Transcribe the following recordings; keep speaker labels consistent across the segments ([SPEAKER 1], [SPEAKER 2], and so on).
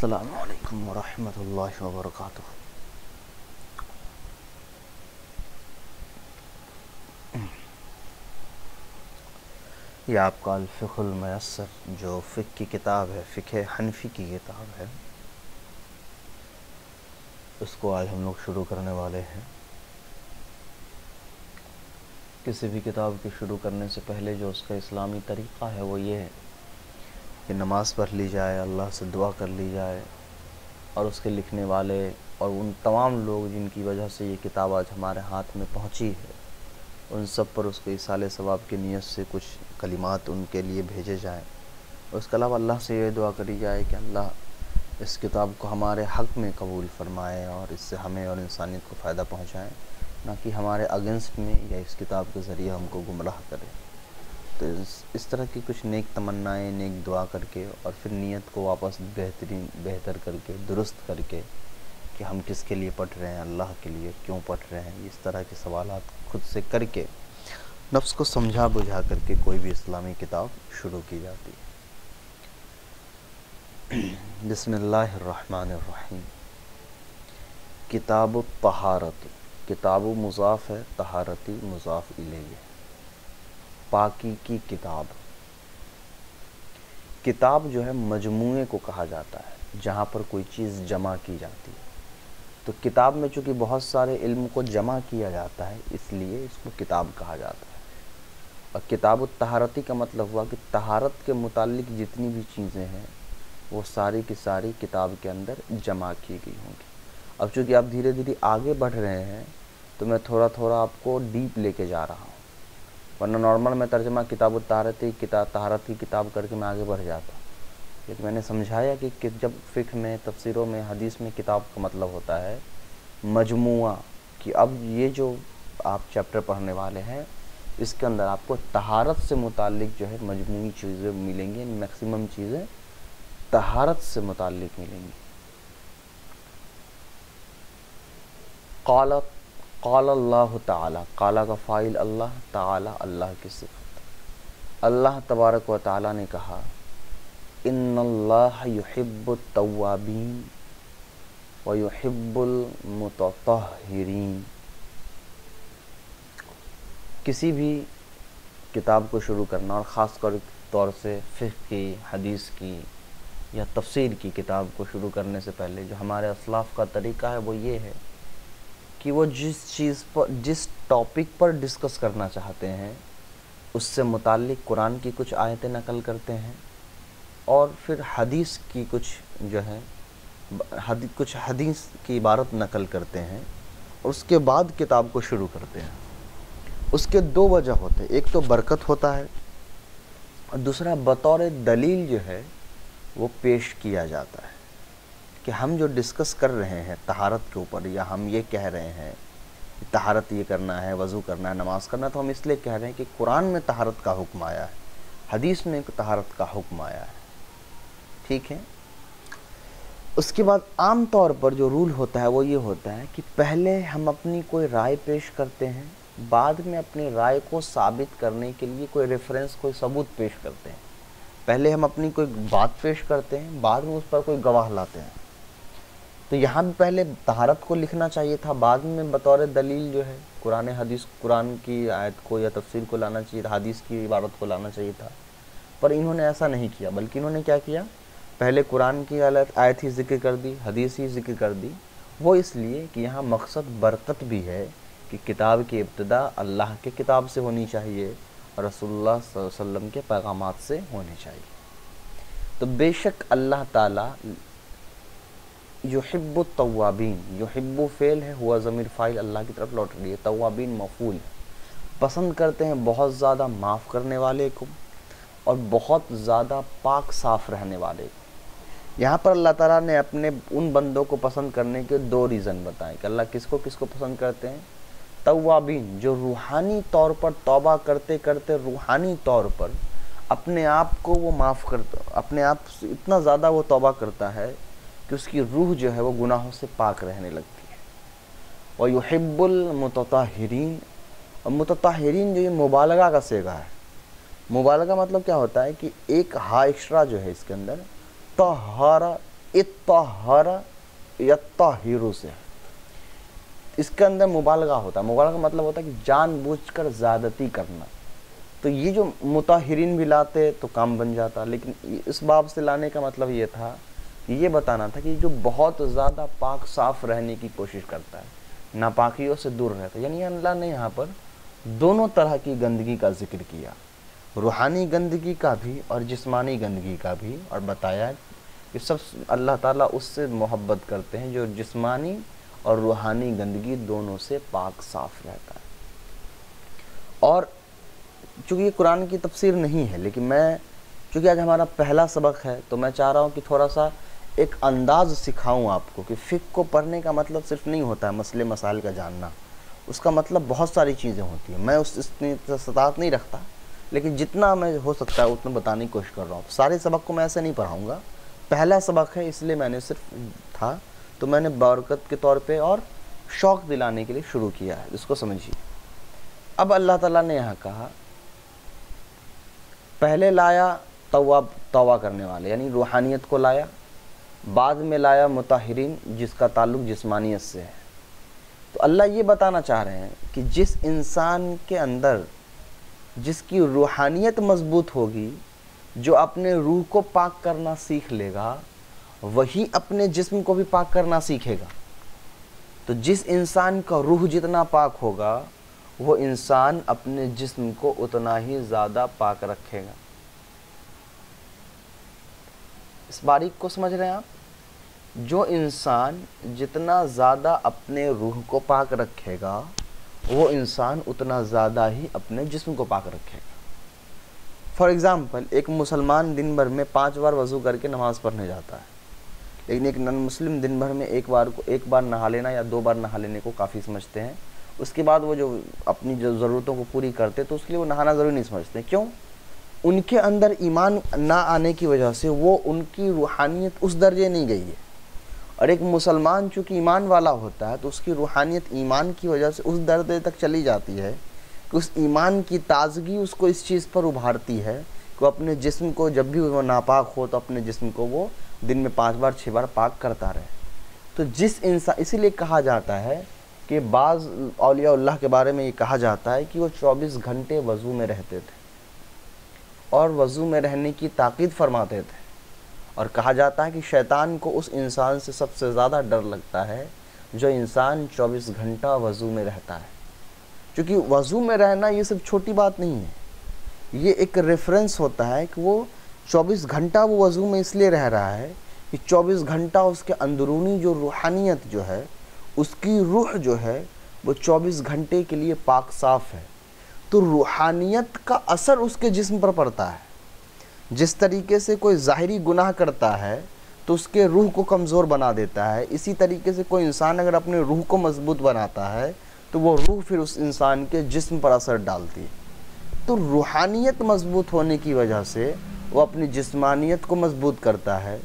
[SPEAKER 1] السلام علیکم ورحمۃ اللہ وبرکاتہ۔ یہ آپ کا الفقہ المیسر جو فقہ کی کتاب ہے، فقہ حنفی کی کتاب ہے، اس کو آج ہم لوگ شروع کرنے والے ہیں۔ کسی بھی کتاب کے شروع کرنے سے پہلے جو اس کا اسلامی طریقہ ہے وہ یہ ہے کہ نماز پڑھ لی جائے، اللہ سے دعا کر لی جائے، اور اس کے لکھنے والے اور ان تمام لوگ جن کی وجہ سے یہ کتاب آج ہمارے ہاتھ میں پہنچی ہے، ان سب پر اس کے ایصال ثواب کی نیت سے کچھ کلمات ان کے لیے بھیجے جائیں۔ اس کے علاوہ اللہ سے یہ دعا کری جائے کہ اللہ اس کتاب کو ہمارے حق میں قبول فرمائے اور اس سے ہمیں اور انسانیت کو فائدہ پہنچائیں، نہ کہ ہمارے اگینسٹ میں یا اس کتاب کے ذریعے ہم کو گمراہ کرے۔ تو اس طرح کی کچھ نیک تمنائیں، نیک دعا کر کے، اور پھر نیت کو واپس بہتر کر کے، درست کر کے، کہ ہم کس کے لیے پڑھ رہے ہیں، اللہ کے لیے کیوں پڑھ رہے ہیں، اس طرح کے سوالات خود سے کر کے نفس کو سمجھا بجھا کر کے کوئی بھی اسلامی کتاب شروع کی جاتی ہے۔ بسم اللہ الرحمن الرحیم۔ کتاب الطہارت، کتاب مضاف ہے، طہارتی مضاف الیہ، پاکی کی کتاب۔ کتاب جو ہے مجموعے کو کہا جاتا ہے جہاں پر کوئی چیز جمع کی جاتی ہے۔ تو کتاب میں چونکہ بہت سارے علم کو جمع کیا جاتا ہے، اس لیے اس کو کتاب کہا جاتا ہے۔ اور کتاب الطہارتی کا مطلب ہوا کہ طہارت کے متعلق جتنی بھی چیزیں ہیں وہ ساری کی ساری کتاب کے اندر جمع کی گئی ہوں گی۔ اب چونکہ آپ دھیرے دھیرے آگے بڑھ رہے ہیں تو میں تھوڑا تھوڑا آپ کو ڈیپ لے کے جا رہا ہوں، ورنہ نارمل میں ترجمہ کتاب الطہارتی، طہارت کی کتاب کر کے میں آگے بڑھ جاتا ہوں۔ لیکن میں نے سمجھایا کہ جب فقہ میں، تفسیروں میں، حدیث میں کتاب کا مطلب ہوتا ہے مجموعہ، کہ اب یہ جو آپ چیپٹر پڑھنے والے ہیں اس کے اندر آپ کو طہارت سے متعلق جو ہے مجموعی چیزیں ملیں گی، میکسیمم چیزیں طہارت سے متعلق ملیں گی۔ قال اللہ تعالی، قال کا فاعل اللہ، تعالی اللہ کی صفت۔ اللہ تبارک و تعالی نے کہا ان اللہ یحب التوابین ویحب المتطہرین۔ کسی بھی کتاب کو شروع کرنا، اور خاص طور سے فقہ کی، حدیث کی یا تفسیر کی کتاب کو شروع کرنے سے پہلے جو ہمارے اسلاف کا طریقہ ہے وہ یہ ہے کہ وہ جس ٹاپک پر ڈسکس کرنا چاہتے ہیں اس سے متعلق قرآن کی کچھ آیتیں نقل کرتے ہیں، اور پھر حدیث کی کچھ حدیث کی عبارت نقل کرتے ہیں، اور اس کے بعد کتاب کو شروع کرتے ہیں۔ اس کے دو وجہ ہوتے ہیں، ایک تو برکت ہوتا ہے، اور دوسرا بطور دلیل جو ہے وہ پیش کیا جاتا ہے کہ ہم جو ڈسکس کر رہے ہیں طہارت کے اوپر، یا ہم یہ کہہ رہے ہیں کہ طہارت یہ کرنا ہے، وضو کرنا ہے، نماز کرنا ہے، تو ہم اس لیے کہہ رہے ہیں کہ قرآن میں طہارت کا حکم آیا ہے، حدیث میں طہارت کا حکم آیا ہے، ٹھیک ہے۔ اس کے بعد عام طور پر جو رول ہوتا ہے وہ یہ ہوتا ہے کہ پہلے ہم اپنی کوئی رائے پیش کرتے ہیں، بعد میں اپنی رائے کو ثابت کرنے کے لیے کوئی ریفرنس، کوئی ثبوت پیش کرتے ہیں۔ پہلے ہم اپنی کوئی بات پیش کرتے ہیں، بعد میں اس پر کوئی گواہ لاتے ہیں۔ تو یہاں بھی پہلے طہارت کو لکھنا چاہیے تھا، بعد میں بطور دلیل جو ہے قرآن کی آیت کو یا تفسیر کو لانا چاہیے تھا، حدیث کی عبارت کو لانا چاہیے تھا، پر انہوں نے ایسا نہیں کیا، بلکہ انہوں نے کیا کیا، پہلے قرآن کی آیت ہی ذکر کر دی، حدیث ہی ذکر کر دی۔ وہ اس لیے کہ یہاں مقصد برکت بھی ہے کہ کتاب کی ابتدا اللہ کے کتاب سے ہونی چاہیے اور رسول اللہ صلی اللہ علیہ وسلم کے پیغامات سے ہونی چاہیے۔ تو بے شک اللہ تعالیٰ یحب التوابین، یحب فعل ہے، ہوا ضمیر فاعل اللہ کی طرف لوٹ رہی ہے، توابین مفعول ہے، پسند کرتے ہیں بہت زیادہ معاف کرنے والے کو اور بہت زیادہ پاک صاف رہنے والے کو۔ یہاں پر اللہ تعالیٰ نے اپنے ان بندوں کو پسند کرنے کے دو ریزن بتائے کہ اللہ کس کو پسند کرتے ہیں۔ توابین، جو روحانی طور پر توبہ کرتے کرتے روحانی طور پر اپنے آپ کو وہ معاف کرتا، اپنے آپ سے اتنا زیادہ وہ توبہ کرتا ہے کہ اس کی روح جو ہے وہ گناہوں سے پاک رہنے لگتی ہے۔ وَيُحِبُّ الْمُتَطَہِّرِينَ، اور متطہرین جو یہ مبالغہ کا صیغہ ہے۔ مبالغہ مطلب کیا ہوتا ہے کہ ایک ہا ایکسٹرا جو ہے اس کے اندر، طہارہ اطہر یطہر سے، اس کے اندر مبالغہ ہوتا ہے. مبالغہ کا مطلب ہوتا ہے کہ جان بوجھ کر زیادتی کرنا. تو یہ جو مطہرین بھی لاتے تو کام بن جاتا، لیکن اس باب سے لانے کا مطلب یہ تھا کہ یہ بتانا تھا کہ جو بہت زیادہ پاک صاف رہنے کی کوشش کرتا ہے، ناپاکیوں سے دور رہتا ہے. یعنی اللہ نے یہاں پر دونوں طرح کی گندگی کا ذکر کیا، روحانی گندگی کا بھی اور جسمانی گندگی کا بھی، اور بتایا کہ سب اللہ تعالیٰ اس سے محبت کرتے ہیں جو جسمانی اور روحانی گندگی دونوں سے پاک صاف رہتا ہے. اور چونکہ یہ قرآن کی تفسیر نہیں ہے، لیکن چونکہ آج ہمارا پہلا سبق ہے تو میں چاہ رہا ہوں کہ تھوڑا سا ایک انداز سکھاؤں آپ کو کہ فقہ کو پڑھنے کا مطلب صرف نہیں ہوتا ہے مسئلے مسائل کا جاننا، اس کا مطلب بہت ساری چیزیں ہوتی ہیں. میں اتنی استطاعت نہیں رکھتا، لیکن جتنا میں ہو سکتا ہے اتنا بتانے کی کوشش کر رہا ہوں. سارے سبق کو میں ایسے نہیں پڑھاؤں گا، پہلا سبق ہے اس لیے میں نے صرف تھا تو میں نے برکت کے طور پہ اور شوق دلانے کے لیے شروع کیا ہے، اس کو سمجھیے. اب اللہ تعالیٰ نے یہاں کہا پہلے لایا توبہ کرنے والے یعنی روحانیت کو لایا، بعد میں لایا مطہرین جس کا تعلق جسمانیت سے ہے. تو اللہ یہ بتانا چاہ رہے ہیں کہ جس انسان کے اندر جس کی روحانیت مضبوط ہوگی، جو اپنے روح کو پاک کرنا سیکھ لے گا، وہی اپنے جسم کو بھی پاک کرنا سیکھے گا. تو جس انسان کا روح جتنا پاک ہوگا وہ انسان اپنے جسم کو اتنا ہی زیادہ پاک رکھے گا. اس باریک کو سمجھ رہے ہیں آپ؟ جو انسان جتنا زیادہ اپنے روح کو پاک رکھے گا وہ انسان اتنا زیادہ ہی اپنے جسم کو پاک رکھے گا. فار ایگزامپل ایک مسلمان دن بھر میں 5 بار وضو کر کے نماز پڑھنے جاتا ہے، لیکن ایک نان مسلم دن بھر میں ایک بار نہا لینا یا 2 بار نہا لینے کو کافی سمجھتے ہیں. اس کے بعد وہ جو اپنی جو ضرورتوں کو پوری کرتے تو اس کے لیے وہ نہانا ضروری نہیں سمجھتے. کیوں؟ ان کے اندر ایمان نہ آنے کی وجہ سے وہ ان کی روحانیت اس درجے نہیں گئی ہے. اور ایک مسلمان چونکہ ایمان والا ہوتا ہے تو اس کی روحانیت ایمان کی وجہ سے اس درجے تک چلی جاتی ہے کہ اس ایمان کی تازگی اس کو اس چیز پر ابھارتی ہے کہ وہ اپنے جسم کو جب بھی وہ ناپاک ہو تو اپنے جسم کو وہ دن میں 5 بار 6 بار پاک کرتا رہے. تو جس انسان اسی لیے کہا جاتا ہے کہ بعض اولیاء اللہ کے بارے میں یہ کہا جاتا ہے کہ وہ 24 گھنٹے وضو میں رہتے تھے اور وضو میں رہنے کی تاکید فرماتے تھے. اور کہا جاتا ہے کہ شیطان کو اس انسان سے سب سے زیادہ ڈر لگتا ہے جو انسان 24 گھنٹہ وضو میں رہتا ہے. کیونکہ وضو میں رہنا یہ صرف چھوٹی بات نہیں ہے، یہ ایک ریفرنس ہوتا ہے کہ وہ 24 گھنٹہ وہ وضو میں اس لیے رہ رہا ہے کہ 24 گھنٹہ اس کے اندرونی جو روحانیت جو ہے، اس کی روح جو ہے وہ 24 گھنٹے کے لیے پاک صاف ہے. تو روحانیت کا اثر اس کے جسم پر پڑتا ہے. جس طریقے سے کوئی ظاہری گناہ کرتا ہے تو اس کے روح کو کمزور بنا دیتا ہے، اسی طریقے سے کوئی انسان اگر اپنے روح کو مضبوط بناتا ہے تو وہ روح پھر اس انسان کے جسم پر اثر ڈالتی ہے. تو روحانیت مضبوط ہونے کی وجہ سے وہ اپنی جسمانیت کو مضبوط کرتا ہے.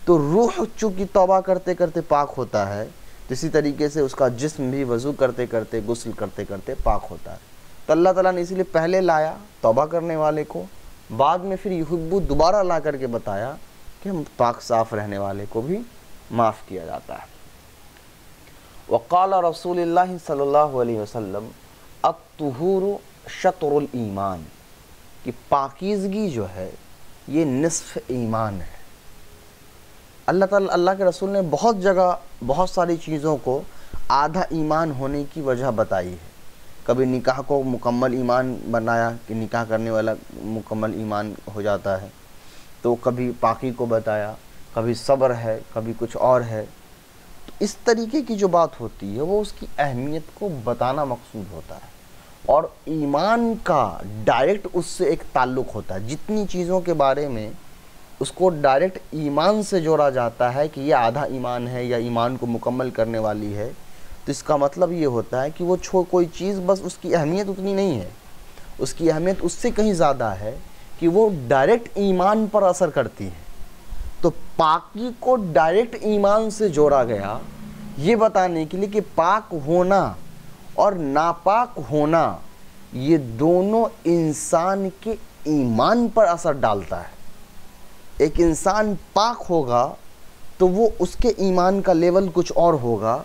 [SPEAKER 1] تو روح چونکہ توبہ کرتے کرتے پاک ہوتا ہے، اسی طریقے سے اس کا جسم بھی وضو کرتے کرتے غسل کرتے کرتے پاک ہوتا ہے. تو اللہ تعالیٰ نے اسی لیے پہلے لایا توبہ کرنے والے کو، بعد میں پھر یحبو دوبارہ لا کر کے بتایا کہ ہم پاک صاف رہنے والے کو بھی معاف کیا جاتا ہے. وقال رسول اللہ صلی اللہ علیہ وسلم الطہور شطر الایمان، کہ پاکیزگی جو ہے یہ نصف ایمان ہے. اللہ کے رسول نے بہت جگہ بہت ساری چیزوں کو آدھا ایمان ہونے کی وجہ بتائی ہے. کبھی نکاح کو مکمل ایمان بنایا کہ نکاح کرنے والا مکمل ایمان ہو جاتا ہے، تو کبھی پاکی کو بتایا، کبھی صبر ہے، کبھی کچھ اور ہے. تو اس طریقے کی جو بات ہوتی ہے وہ اس کی اہمیت کو بتانا مقصود ہوتا ہے. اور ایمان کا ڈائریکٹ اس سے ایک تعلق ہوتا ہے. جتنی چیزوں کے بارے میں اس کو ڈائریکٹ ایمان سے جوڑا جاتا ہے کہ یہ آدھا ایمان ہے یا ایمان کو مکمل کرنے والی ہے، تو اس کا مطلب یہ ہوتا ہے کہ وہ کوئی چیز بس اس کی اہمیت اتنی نہیں ہے، اس کی اہمیت اس سے کہیں زیادہ ہے کہ وہ ڈائریکٹ ایمان پر اثر کرتی ہے. تو پاکی کو ڈائریکٹ ایمان سے جوڑا گیا یہ بتانے کے لیے کہ پاک ہونا اور ناپاک ہونا یہ دونوں انسان کے ایمان پر اثر ڈالتا ہے. ایک انسان پاک ہوگا تو وہ اس کے ایمان کا لیول کچھ اور ہوگا.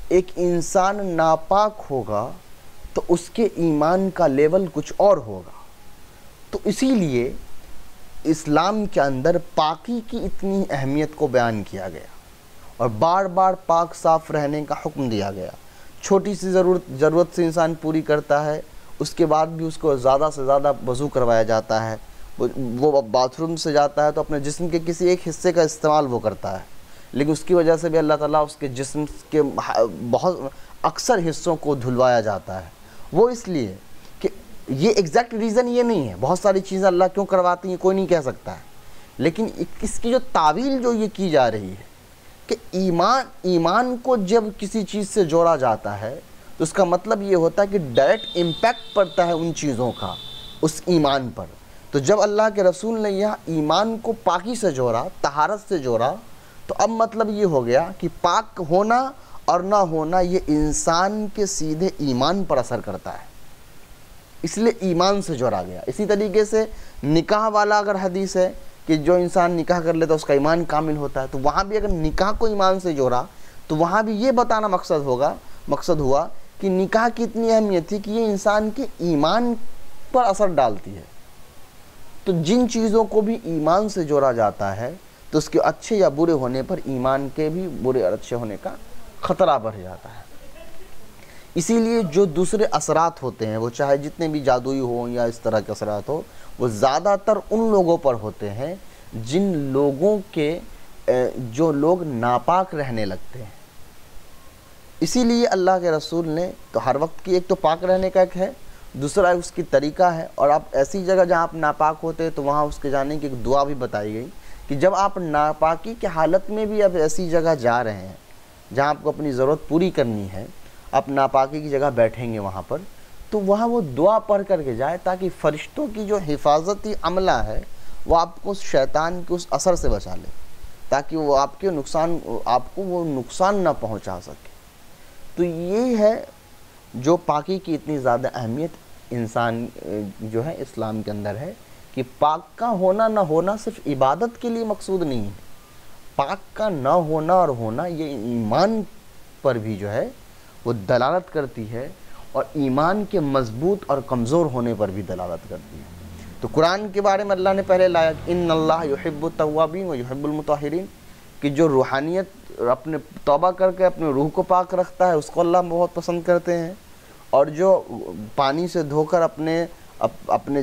[SPEAKER 1] ایک انسان ناپاک ہوگا تو اس کے ایمان کا لیول کچھ اور ہوگا. تو اسی لیے اسلام کے اندر پاکی کی اتنی اہمیت کو بیان کیا گیا اور بار بار پاک صاف رہنے کا حکم دیا گیا. چھوٹی سی ضرورت سے انسان پوری کرتا ہے، اس کے بعد بھی اس کو زیادہ سے زیادہ وضو کروایا جاتا ہے. وہ باتھ روم سے جاتا ہے تو اپنے جسم کے کسی ایک حصے کا استعمال وہ کرتا ہے، لیکن اس کی وجہ سے بھی اللہ تعالیٰ اس کے جسم کے بہت اکثر حصوں کو دھلوایا جاتا ہے. وہ اس لیے کہ یہ ایگزیکٹ ریزن یہ نہیں ہے. بہت ساری چیزیں اللہ کیوں کرواتی ہیں کوئی نہیں کہہ سکتا ہے، لیکن اس کی جو تعویل جو یہ کی جا رہی ہے کہ ایمان کو جب کسی چیز سے جوڑا جاتا ہے تو اس کا مطلب یہ ہوتا ہے کہ ڈائریکٹ امپیکٹ پڑتا ہے ان چیزوں کا اس ایمان پر. تو جب اللہ کے رسول نے یہاں ایمان کو پاکی سے جوڑا، طہارت سے جوڑا، تو اب مطلب یہ ہو گیا کہ پاک ہونا اور نہ ہونا یہ انسان کے سیدھے ایمان پر اثر کرتا ہے، اس لیے ایمان سے جوڑا گیا. اسی طریقے سے نکاح والا اگر حدیث ہے کہ جو انسان نکاح کر لیتا ہے اس کا ایمان کامل ہوتا ہے، تو وہاں بھی اگر نکاح کو ایمان سے جوڑا تو وہاں بھی یہ بتانا مقصد ہوا کہ نکاح کی اتنی اہمیت تھی کہ یہ انسان کے ایمان پر اثر ڈالتی ہے. تو جن چیزوں کو بھی ایمان سے جوڑا جاتا ہے تو اس کے اچھے یا برے ہونے پر ایمان کے بھی برے اور اچھے ہونے کا خطرہ بڑھ جاتا ہے. اسی لیے جو دوسرے اثرات ہوتے ہیں وہ چاہے جتنے بھی جادوئی ہوں یا اس طرح کے اثرات ہو، وہ زیادہ تر ان لوگوں پر ہوتے ہیں جن لوگوں کے جو لوگ ناپاک رہنے لگتے ہیں. اسی لیے اللہ کے رسول نے تو ہر وقت کی ایک تو پاک رہنے کا ایک ہے، دوسرا اس کی طریقہ ہے. اور آپ ایسی جگہ جہاں آپ ناپاک ہوتے تو وہاں اس کے جانے کی ایک دعا بھی بتائی گئی کہ جب آپ ناپاکی کے حالت میں بھی اب ایسی جگہ جا رہے ہیں جہاں آپ کو اپنی ضرورت پوری کرنی ہے، آپ ناپاکی کی جگہ بیٹھیں گے وہاں پر، تو وہاں وہ دعا پڑھ کر کے جائے تاکہ فرشتوں کی جو حفاظتی عملہ ہے وہ آپ کو شیطان کے اس اثر سے بچا لے، تاکہ وہ آپ کو وہ نقصان نہ پہنچا سکے. تو یہ ہے جو پاکی کی اتنی زیادہ اہمیت انسان جو ہے اسلام کے اندر ہے کہ پاک کا ہونا نہ ہونا صرف عبادت کے لیے مقصود نہیں ہے. پاک کا نہ ہونا اور ہونا یہ ایمان پر بھی جو ہے وہ دلالت کرتی ہے اور ایمان کے مضبوط اور کمزور ہونے پر بھی دلالت کرتی ہے. تو قرآن کے بارے میں اللہ نے پہلے لایا ان اللہ یحب التوابین و یحب المطہرین، کہ جو روحانیت اپنے توبہ کر کے اپنے روح کو پاک رکھتا ہے اس کو اللہ بہت پسند کرتے ہیں، اور جو پانی سے دھو کر اپنے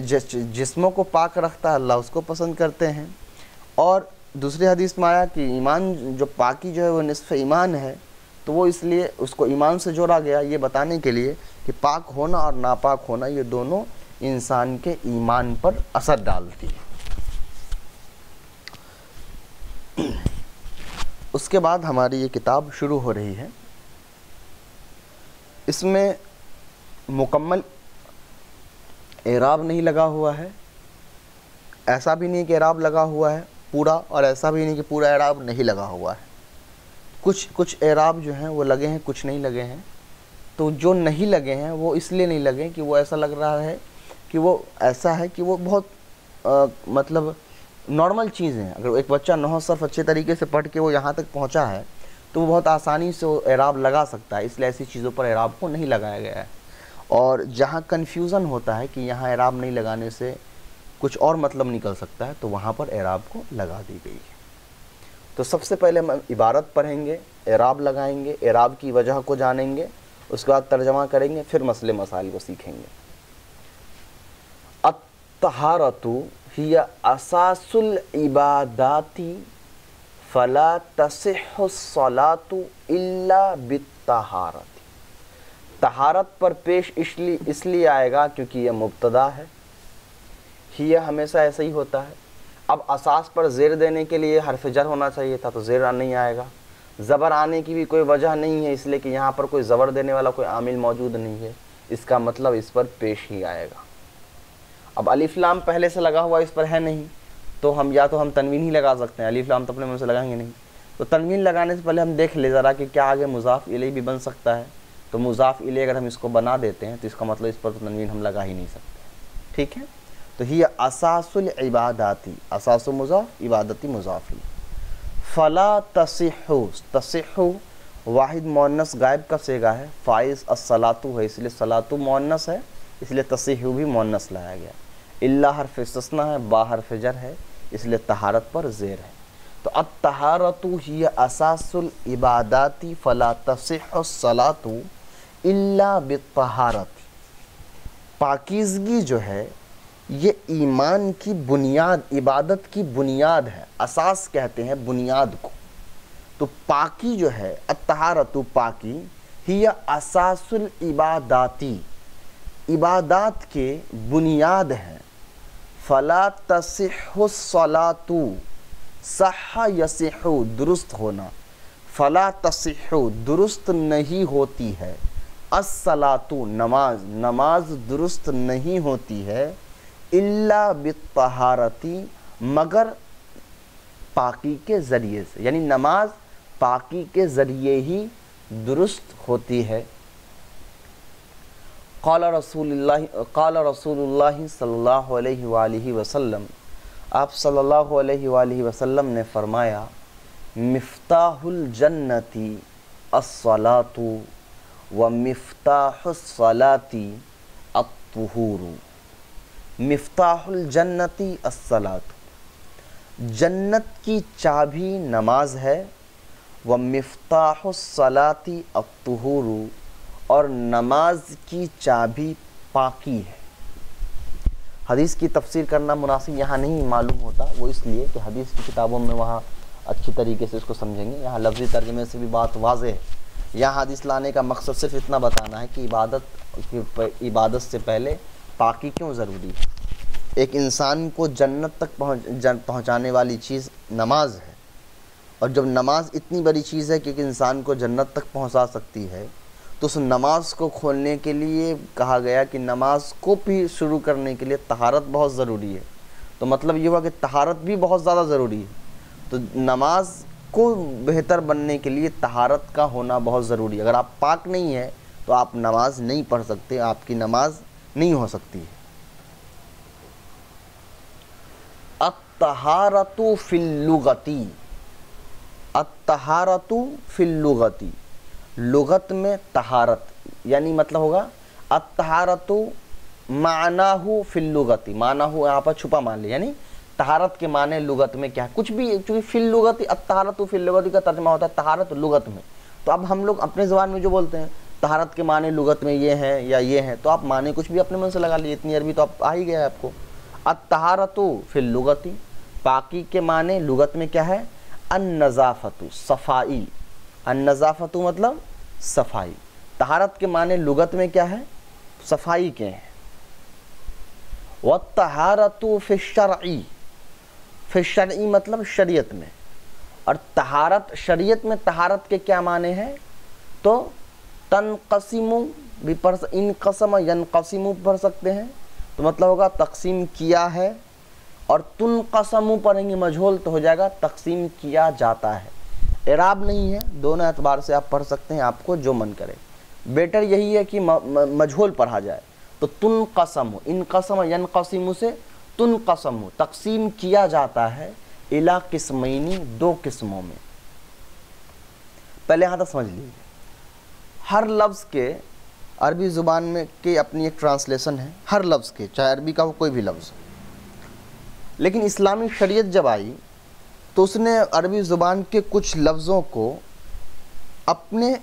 [SPEAKER 1] جسموں کو پاک رکھتا ہے اللہ اس کو پسند کرتے ہیں. اور دوسری حدیث میں آیا کہ ایمان جو پاکی جو ہے وہ نصف ایمان ہے، تو وہ اس لیے اس کو ایمان سے جوڑا گیا یہ بتانے کے لیے کہ پاک ہونا اور ناپاک ہونا یہ دونوں انسان کے ایمان پر اثر ڈالتی ہے. اس کے بعد ہماری یہ کتاب شروع ہو رہی ہے. اس میں مکمل اعراب نہیں لگا ہوا ہے، ایسا بھی نہیں کہ اعراب لگا ہوا ہے پورا، اور ایسا بھی نہیں کہ پورا اعراب نہیں لگا ہوا ہے. کچھ اعراب جو ہیں وہ لگے ہیں، کچھ نہیں لگے ہیں. تو جو نہیں لگے ہیں وہ اس لیے نہیں لگے کہ وہ ایسا لگ رہا ہے کہ وہ ایسا ہے کہ وہ بہت مطلب نارمل چیزیں ہیں. اگر ایک بچہ نحو صرف اچھے طریقے سے پڑھ کے وہ یہاں تک پہنچا ہے تو وہ بہت آسانی سے وہ اعراب لگا سکتا ہے، اس لیے ایسی چیزوں پر اعراب کو نہیں لگایا گیا ہے. اور جہاں کنفیوژن ہوتا ہے کہ یہاں اعراب نہیں لگانے سے کچھ اور مطلب نکل سکتا ہے تو وہاں پر اعراب کو لگا دی گئی ہے. تو سب سے پہلے ہم عبارت پڑھیں گے، اعراب لگائیں گے، اعراب کی وجہ کو جانیں گے، اس کے بعد ترجمہ کریں گے، پھر مسئلے مسائل کو سیکھیں گے. الطہارۃ ہی اساس العبادات فلا تصح الصلاۃ الا بالطہارۃ. طہارت پر پیش اس لیے آئے گا کیونکہ یہ مبتدا ہے. ہی ہمیشہ ایسا ہی ہوتا ہے. اب اساس پر زیر دینے کے لیے حرف جر ہونا چاہیے تھا تو زیر نہیں آئے گا. زبر آنے کی بھی کوئی وجہ نہیں ہے اس لیے کہ یہاں پر کوئی زبر دینے والا کوئی عامل موجود نہیں ہے، اس کا مطلب اس پر پیش ہی آئے گا. اب الف لام پہلے سے لگا ہوا اس پر ہے نہیں تو ہم یا تو ہم تنوین ہی لگا سکتے ہیں، الف لام تو اپنے من سے لگائیں گے نہیں. تو تنوین لگانے سے پہلے ہم دیکھ لیں ذرا کہ کیا آگے مضاف الیہ بھی بن سکتا ہے. تو مضاف الیہ اگر ہم اس کو بنا دیتے ہیں تو اس کا مطلب اس پر تو تنوین ہم لگا ہی نہیں سکتے. ٹھیک ہے. تو ہی اساس العباداتی، اساس مضاف، عبادتی مضاف. فلا تصحو، تصحو واحد مؤنث غائب کا صیغہ ہے، فائز الصلاۃ ہے اس لیے صلاۃ مؤنث ہے، اس لیے تصحو بھی مؤنث لایا گیا، الا حرف استثناء ہے، با حرف جر ہے، اس لیے طہارت پر زیر ہے۔ تو الطہارۃ ہی اساس العبادات فلا تصح الصلاۃ الا بالطہارۃ، پاکیزگی جو ہے یہ ایمان کی بنیاد، عبادت کی بنیاد ہے، اساس کہتے ہیں بنیاد کو۔ تو پاکی جو ہے، الطہارۃ پاکی، ہی اساس العباداتی، عبادات کے بنیاد ہے، فلا تصح الصلاۃ، صح یصح درست ہونا، فلا تصح درست نہیں ہوتی ہے، الصلاۃ نماز، نماز درست نہیں ہوتی ہے، الا بالطہارۃ مگر پاکی کے ذریعے سے، یعنی نماز پاکی کے ذریعے ہی درست ہوتی ہے۔ قال رسول اللہ صلی اللہ علیہ وآلہ وسلم، آپ صلی اللہ علیہ وآلہ وسلم نے فرمایا، مفتاح الجنت الصلاۃ ومفتاح الصلاۃ الطہور، مفتاح الجنت الصلاۃ، جنت کی چابی نماز ہے، ومفتاح الصلاۃ الطہور، اور نماز کی چابی پاکی ہے۔ حدیث کی تفسیر کرنا مناسب یہاں نہیں معلوم ہوتا، وہ اس لیے کہ حدیث کی کتابوں میں وہاں اچھی طریقے سے اس کو سمجھیں گے، یہاں لفظی ترجمے سے بھی بات واضح ہے۔ یہاں حدیث لانے کا مقصد صرف اتنا بتانا ہے کہ عبادت سے پہلے پاکی کیوں ضروری ہے۔ ایک انسان کو جنت تک پہنچانے والی چیز نماز ہے، اور جب نماز اتنی بڑی چیز ہے کہ ایک انسان کو جنت تک پہنچا سکتی ہے، تو اس نماز کو کھولنے کے لیے کہا گیا کہ نماز کو بھی شروع کرنے کے لیے طہارت بہت ضروری ہے۔ تو مطلب یہ ہوا کہ طہارت بھی بہت زیادہ ضروری ہے، تو نماز کو بہتر بننے کے لیے طہارت کا ہونا بہت ضروری ہے۔ اگر آپ پاک نہیں ہیں تو آپ نماز نہیں پڑھ سکتے، آپ کی نماز نہیں ہو سکتی ہے۔ الطہارۃ فی اللغۃ، الطہارۃ فی اللغۃ، لغت میں طہارت یعنی مطلب ہوگا الطہارۃ معناہ فی اللغۃ، معناہ یہاں پر چھپا مان لیا، یعنی طہارت کے معنی لغت میں کیا ہے، کچھ بھی، چونکہ فی اللغۃ، الطہارۃ فی اللغۃ کا ترجمہ ہوتا ہے طہارت لغت میں۔ تو اب ہم لوگ اپنے زبان میں جو بولتے ہیں طہارت کے معنی لغت میں یہ ہیں یا یہ ہیں، تو آپ معنی کچھ بھی اپنے من سے لگا لیے، اتنی عربی تو آپ آ ہی گیا ہے آپ کو۔ الطہارۃ فی اللغۃ، پاکی کے معنی لغت میں کیا ہے، النظافۃ، صفائی، النظافۃ مطلب صفائی، طہارت کے معنی لغت میں کیا ہے، صفائی کے ہیں۔ والطہارۃ فی الشرع، فی الشرع مطلب شریعت میں، اور طہارت شریعت میں طہارت کے کیا معنی ہیں، تو تنقسم بھی پڑھ، انقسم ینقسم پڑھ سکتے ہیں، تو مطلب ہوگا تقسیم کیا ہے، اور تنقسم پڑھیں گے مجہول تو ہو جائے گا تقسیم کیا جاتا ہے۔ اعراب نہیں ہے، دونوں اعتبار سے آپ پڑھ سکتے ہیں، آپ کو جو من کرے، بیٹر یہی ہے کہ مجہول پڑھا جائے۔ تو تنقسم، انقسم ینقسم سے تنقسم، تقسیم کیا جاتا ہے، الی قسمین، دو قسموں میں۔ پہلے یہاں تک سمجھ لیجیے، ہر لفظ کے عربی زبان میں کی اپنی ایک ٹرانسلیشن ہے، ہر لفظ کے، چاہے عربی کا ہو کوئی بھی لفظ، لیکن اسلامی شریعت جب آئی تو اس نے عربی زبان کے کچھ لفظوں کو اپنے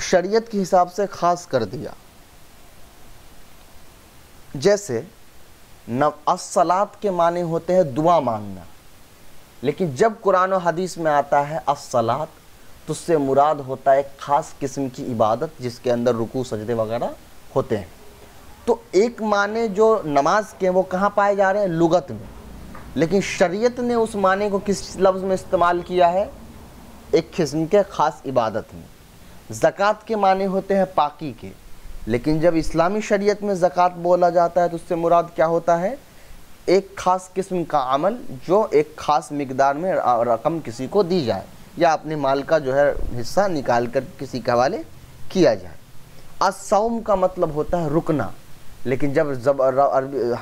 [SPEAKER 1] شریعت کے حساب سے خاص کر دیا۔ جیسے الصلاۃ کے معنی ہوتے ہیں دعا مانگنا، لیکن جب قرآن و حدیث میں آتا ہے الصلاۃ تو اس سے مراد ہوتا ہے ایک خاص قسم کی عبادت جس کے اندر رکوع سجدے وغیرہ ہوتے ہیں۔ تو ایک معنی جو نماز کے وہ کہاں پائے جا رہے ہیں، لغت میں، لیکن شریعت نے اس معنی کو کس لفظ میں استعمال کیا ہے، ایک قسم کے خاص عبادت میں۔ زکوٰۃ کے معنی ہوتے ہیں پاکی کے، لیکن جب اسلامی شریعت میں زکوٰۃ بولا جاتا ہے تو اس سے مراد کیا ہوتا ہے، ایک خاص قسم کا عمل جو ایک خاص مقدار میں رقم کسی کو دی جائے، یا اپنے مال کا جو ہے حصہ نکال کر کسی کے حوالے کیا جائے۔ الصوم کا مطلب ہوتا ہے رکنا، لیکن جب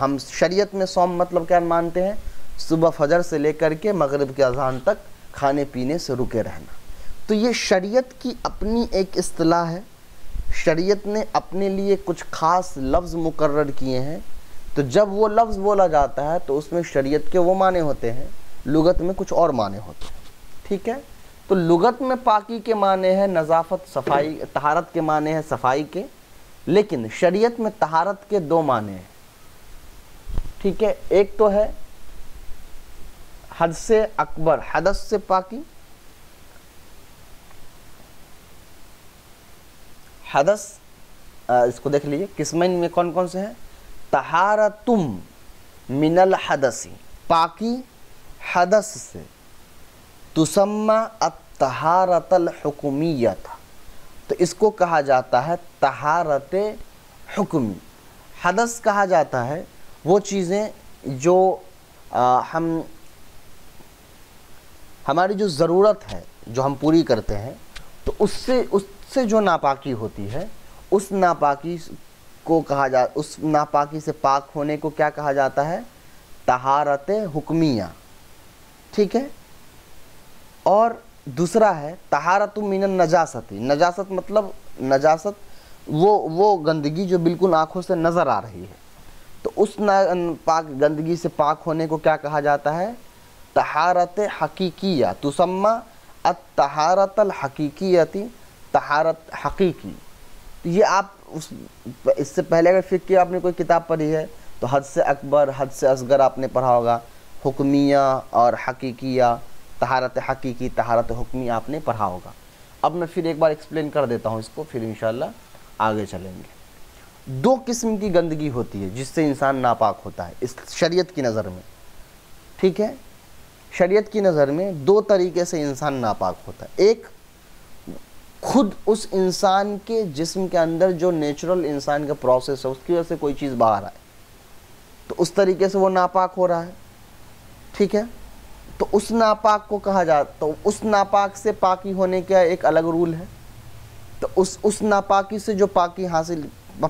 [SPEAKER 1] ہم شریعت میں صوم مطلب کیا مانتے ہیں، صبح فجر سے لے کر کے مغرب کے اذان تک کھانے پینے سے رکے رہنا۔ تو یہ شریعت کی اپنی ایک اصطلاح ہے، شریعت نے اپنے لیے کچھ خاص لفظ مقرر کیے ہیں، تو جب وہ لفظ بولا جاتا ہے تو اس میں شریعت کے وہ معنی ہوتے ہیں، لغت میں کچھ اور معنی ہوتے ہیں، ٹھیک ہے؟ تو لغت میں پاکی کے معنی ہے نظافت، صفائی، طہارت کے معنی ہے صفائی کے، لیکن شریعت میں طہارت کے دو معنی ہیں، ٹھیک ہے؟ ایک تو ہے حد سے اکبر، حدث سے پاکی، حدث اس کو دیکھ لیجئے قسمین میں کون کون سے ہیں؟ طہارتم من الحدث، پاکی حدث سے، تسمى الطہارت الحکمیت، تو اس کو کہا جاتا ہے طہارت حکمی۔ حدث کہا جاتا ہے وہ چیزیں جو ہماری جو ضرورت ہے جو ہم پوری کرتے ہیں، تو اس سے جو ناپاکی ہوتی ہے، اس ناپاکی کو کہا اس ناپاکی سے پاک ہونے کو کیا کہا جاتا ہے؟ طہارت حکمیہ، ٹھیک ہے؟ اور دوسرا ہے طہارت من النجاست، نجاست مطلب نجاست وہ گندگی جو بالکل آنکھوں سے نظر آ رہی ہے، تو اس پاک گندگی سے پاک ہونے کو کیا کہا جاتا ہے؟ طہارت حقیقیہ، تسمى الطہارت الحقیقیتی، طہارت حقیقی۔ یہ آپ اس سے پہلے اگر فقہ کی آپ نے کوئی کتاب پڑھی ہے تو حد سے اکبر، حد سے اصغر آپ نے پڑھا ہوگا، حکمیہ اور حقیقیہ، طہارت حقیقی، طہارت حکمی آپ نے پڑھا ہوگا۔ اب میں پھر ایک بار ایکسپلین کر دیتا ہوں اس کو، پھر انشاءاللہ آگے چلیں گے۔ دو قسم کی گندگی ہوتی ہے جس سے انسان ناپاک ہوتا ہے اس شریعت کی نظر میں، ٹھیک ہے؟ شریعت کی نظر میں دو طریقے سے انسان ناپاک ہوتا ہے۔ ایک، خود اس انسان کے جسم کے اندر جو نیچرل انسان کا پروسیس ہے اس کی وجہ سے کوئی چیز باہر آئے تو اس طریقے سے وہ ناپاک ہو رہا ہے، ٹھیک ہے؟ تو اس ناپاک کو کہا جاتا، تو اس ناپاک سے پاکی ہونے کا ایک الگ رول ہے، تو اس ناپاکی سے جو پاکی حاصل،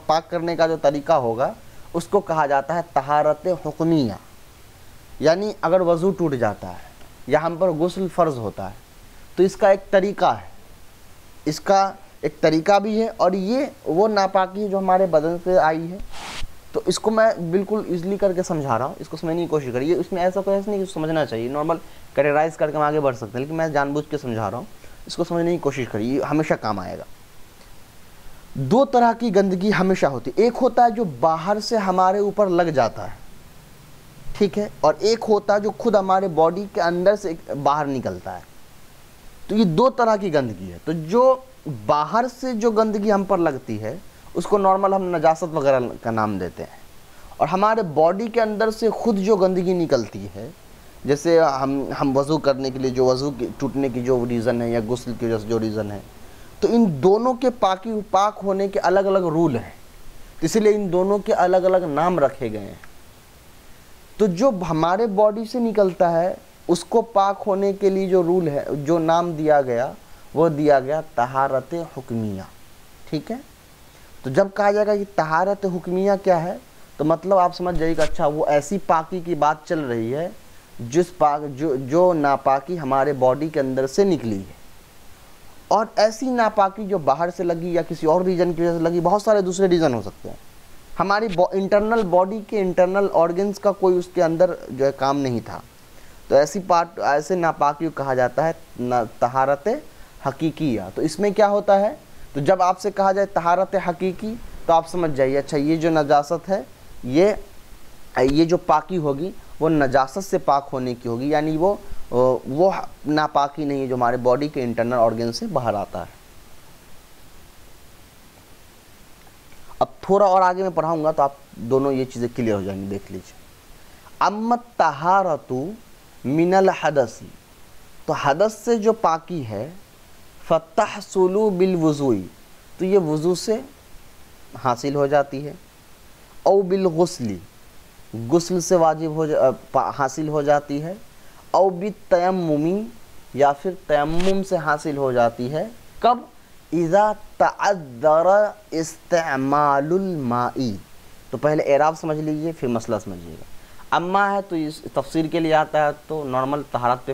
[SPEAKER 1] پاک کرنے کا جو طریقہ ہوگا اس کو کہا جاتا ہے طہارت حکمیہ۔ یعنی اگر وضو ٹوٹ جاتا ہے یا ہم پر غسل فرض ہوتا ہے تو اس کا ایک طریقہ ہے، اس کا ایک طریقہ بھی ہے، اور یہ وہ ناپاکی جو ہمارے بدن سے آئی ہے، تو اس کو میں بالکل ایزلی کر کے سمجھا رہا ہوں، اس کو سمجھنے کی کوشش کریے۔ اس میں ایسا کوئی ایسا نہیں کہ سمجھنا چاہیے، نارمل کیٹیگرائز کر کے ہم آگے بڑھ سکتے ہیں، لیکن میں جان بوجھ کے سمجھا رہا ہوں، اس کو سمجھنے کی کوشش کریے، یہ ہمیشہ کام آئے گا۔ دو طرح کی گندگی ہمیشہ ہوتی ہے، ایک ہوتا ہے جو باہر سے ہمارے اوپر لگ جاتا ہے، ٹھیک ہے، اور ایک ہوتا ہے جو خود ہمارے باڈی کے اندر سے باہر نکلتا ہے۔ تو یہ دو طرح کی گندگی ہے۔ تو جو باہر سے جو گندگی ہم پر لگتی ہے اس کو نارمل ہم نجاست وغیرہ کا نام دیتے ہیں، اور ہمارے باڈی کے اندر سے خود جو گندگی نکلتی ہے، جیسے ہم وضو کرنے کے لیے جو وضو ٹوٹنے کی جو ریزن ہے یا غسل کی وجہ سے جو ریزن ہے، تو ان دونوں کے پاک ہونے کے الگ الگ رول ہیں، اسی لیے ان دونوں کے الگ الگ نام رکھے گئے ہیں۔ تو جو ہمارے باڈی سے نکلتا ہے اس کو پاک ہونے کے لیے جو رول ہے، جو نام دیا گیا، وہ دیا گیا طہارت حکمیہ، ٹھیک ہے؟ تو جب کہا جائے گا کہ طہارت حکمیہ کیا ہے، تو مطلب آپ سمجھ جائیے کہ اچھا وہ ایسی پاکی کی بات چل رہی ہے جو ناپاکی ہمارے باڈی کے اندر سے نکلی ہے، اور ایسی ناپاکی جو باہر سے لگی یا کسی اور ریجن کی وجہ سے لگی، بہت سارے دوسرے ریزن ہو سکتے ہیں، ہماری انٹرنل باڈی کے انٹرنل آرگنز کا کوئی اس کے اندر جو ہے کام نہیں تھا، تو ایسے ناپاکی کو کہا جاتا ہے طہارت حقیقیہ۔ تو اس میں کیا ہوتا ہے، تو جب آپ سے کہا جائے طہارت حقیقی تو آپ سمجھ جائیے اچھا یہ جو نجاست ہے، یہ جو پاکی ہوگی وہ نجاست سے پاک ہونے کی ہوگی، یعنی وہ ناپاکی نہیں ہے جو ہمارے باڈی کے انٹرنل آرگن سے باہر آتا ہے۔ اب تھوڑا اور آگے میں پڑھاؤں گا تو آپ دونوں یہ چیزیں کلیئر ہو جائیں گی، دیکھ لیجیے۔ اما الطہارۃ من الحدث، تو حدث سے جو پاکی ہے، فتحصل بالوضوء، تو یہ وضو سے حاصل ہو جاتی ہے، او بالغسل، غسل سے حاصل ہو جاتی ہے، او بالتیمم، یا پھر تیمم سے حاصل ہو جاتی ہے۔ کب؟ اذا تعذر استعمال الماء، تو پہلے اعراب سمجھ لیجئے پھر مسئلہ سمجھیے گا۔ اما ہے تو اس تفسیر کے لیے آتا ہے، تو نارمل طہارت پہ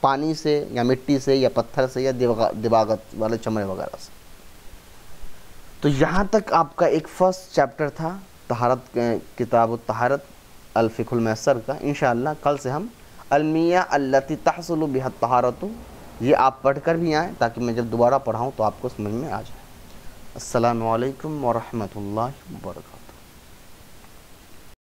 [SPEAKER 1] پانی سے یا مٹی سے یا پتھر سے یا دباغت والے چمڑے وغیرہ سے۔ تو یہاں تک آپ کا ایک فرسٹ چیپٹر تھا طہارت، کتاب الطہارت الفقہ المیسر کا۔ انشاءاللہ کل سے ہم المیہ التی تحصل بها الطہارت، یہ آپ پڑھ کر بھی آئیں تاکہ میں جب دوبارہ پڑھاؤں تو آپ کو سمجھ میں آ جائے۔ السلام علیکم ورحمۃ اللہ وبرکاتہ۔